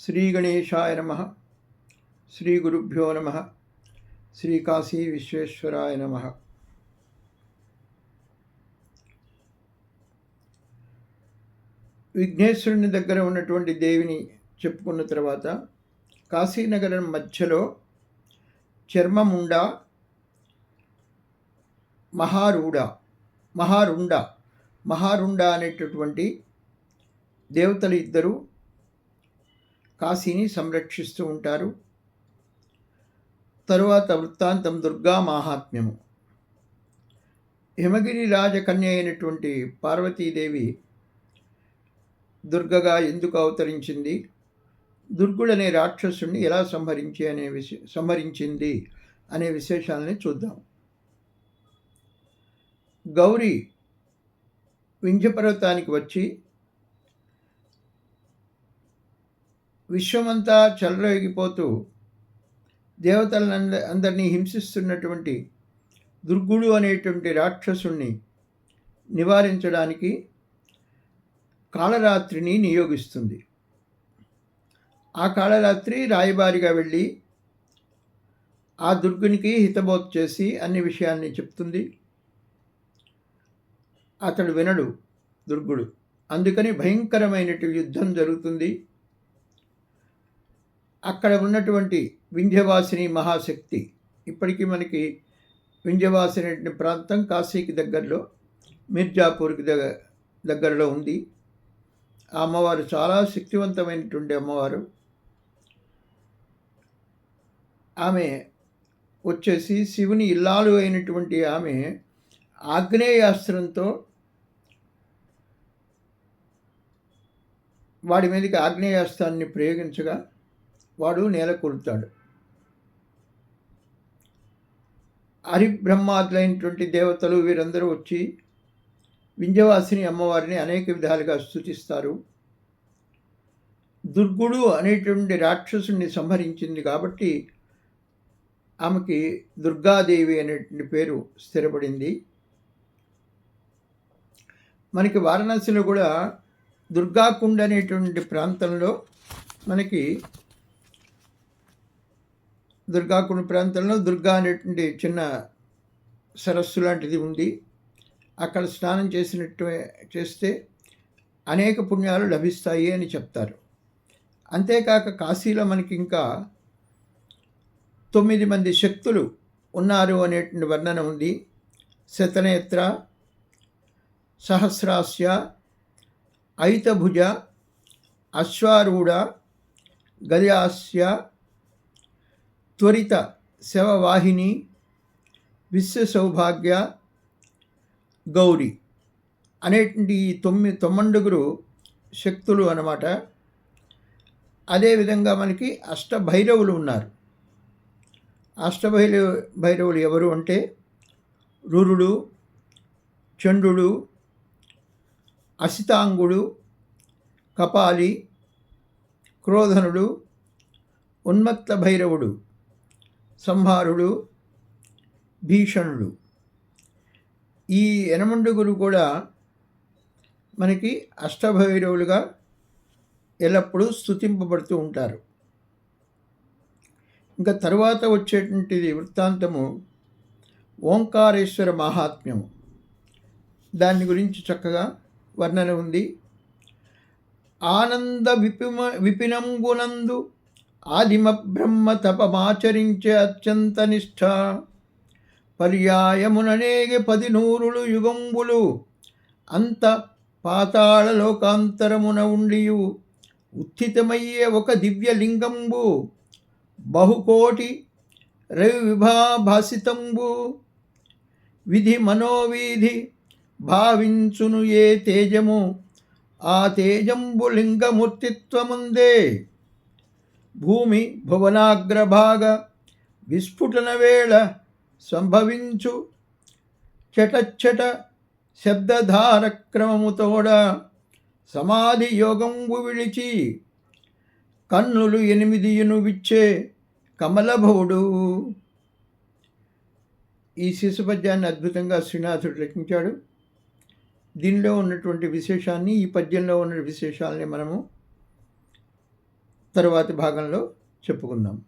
శ్రీ గణేశాయ నమః. శ్రీ గురుభ్యో నమః. శ్రీ కాశీ విశ్వేశ్వరాయ నమః. విఘ్నేశ్వరుని దగ్గర ఉన్నటువంటి దేవిని చెప్పుకున్న తర్వాత కాశీనగరం మధ్యలో చర్మముండ, మహారుండ అనేటటువంటి దేవతలు ఇద్దరు కాశీని సంరక్షిస్తూ ఉంటారు. తరువాత వృత్తాంతం దుర్గా మాహాత్మ్యము. హిమగిరి రాజకన్య అయినటువంటి పార్వతీదేవి దుర్గగా ఎందుకు అవతరించింది, దుర్గుడనే రాక్షసుని ఎలా సంహరించింది అనే విశేషాలని చూద్దాం. గౌరీ వింధ్యపర్వతానికి వచ్చి విశ్వమంతా చెలరేగిపోతూ అందరినీ హింసిస్తున్నటువంటి దుర్గుడు అనేటువంటి రాక్షసుణ్ణి నివారించడానికి కాళరాత్రిని నియోగిస్తుంది. ఆ కాళరాత్రి రాయబారిగా వెళ్ళి ఆ దుర్గునికి హితబోధ చేసి అన్ని విషయాల్ని చెప్తుంది. అతడు వినడు దుర్గుడు. అందుకని భయంకరమైనటువంటి యుద్ధం జరుగుతుంది. అక్కడ ఉన్నటువంటి వింధ్యవాసిని మహాశక్తి, ఇప్పటికీ మనకి వింధ్యవాసిని ప్రాంతం కాశీకి దగ్గరలో మిర్జాపూర్కి దగ్గరలో ఉంది. ఆ అమ్మవారు చాలా శక్తివంతమైనటువంటి అమ్మవారు. ఆమె వచ్చేసి శివుని ఇల్లాలు అయినటువంటి ఆమె ఆగ్నేయాస్త్రంతో వాడి మీదకి ఆగ్నేయాస్త్రాన్ని ప్రయోగించగా వాడు నేల కూలుతాడు. హరిబ్రహ్మాదులైనటువంటి దేవతలు వీరందరూ వచ్చి వింధ్యవాసిని అమ్మవారిని అనేక విధాలుగా స్తుతిస్తారు. దుర్గుడు అనేటువంటి రాక్షసుని సంహరించింది కాబట్టి ఆమెకి దుర్గాదేవి అనేటువంటి పేరు స్థిరపడింది. మనకి వారణాసిలో కూడా దుర్గాకుండ అనేటువంటి ప్రాంతంలో మనకి దుర్గాకుండ ప్రాంతంలో దుర్గా అనేటువంటి చిన్న సరస్సు లాంటిది ఉంది. అక్కడ స్నానం చేస్తే అనేక పుణ్యాలు లభిస్తాయి అని చెప్తారు. అంతేకాక కాశీలో మనకి ఇంకా 9 మంది శక్తులు ఉన్నారు అనేటువంటి వర్ణన ఉంది. శతనేత్ర, సహస్రాస్య, ఐతభుజ, అశ్వారూఢ, గజాస్య, త్వరిత శవవాహిని, విశ్వసౌభాగ్య, గౌరీ అనేటువంటి ఈ 9 శక్తులు అన్నమాట. అదేవిధంగా మనకి అష్టభైరవులు ఉన్నారు. భైరవులు ఎవరు అంటే రురుడు, చంద్రుడు, అసితాంగుడు, కపాలి, క్రోధనుడు, ఉన్మత్త భైరవుడు, సంహారుడు, భీషణుడు. ఈ 8 కూడా మనకి అష్టభైరవులుగా ఎల్లప్పుడూ స్తుతింపబడుతూ ఉంటారు. ఇంకా తరువాత వచ్చేటువంటిది వృత్తాంతము ఓంకారేశ్వర మహాత్మ్యము. దాని గురించి చక్కగా వర్ణన ఉంది. ఆనంద విపినంబునందు ఆదిమ బ్రహ్మ తపమాచరించే అత్యంత నిష్ఠ పర్యాయముననేగే 10 యుగంబులు అంత పాతాళ లోకాంతరమున ఉండియు ఉత్థితమయ్యే ఒక దివ్యలింగంబు బహుకోటి రవి విభాభాసితంబు విధి మనోవీధి భావించును ఏ తేజము ఆ తేజంబు లింగమూర్తిత్వముందే భూమి భువనాగ్రభాగ విస్ఫుటన వేళ సంభవించు చటచ్చట శబ్దధారక్రమముతోడ సమాధి యోగంబు విడిచి కన్నులు 8 విచ్చే కమలభవుడు. ఈ శిశుపద్యాన్ని అద్భుతంగా శ్రీనాథుడు రచించాడు. దీనిలో ఉన్నటువంటి విశేషాన్ని, ఈ పద్యంలో ఉన్న విశేషాలని మనము తరువాతి భాగంలో చెప్పుకుందాం.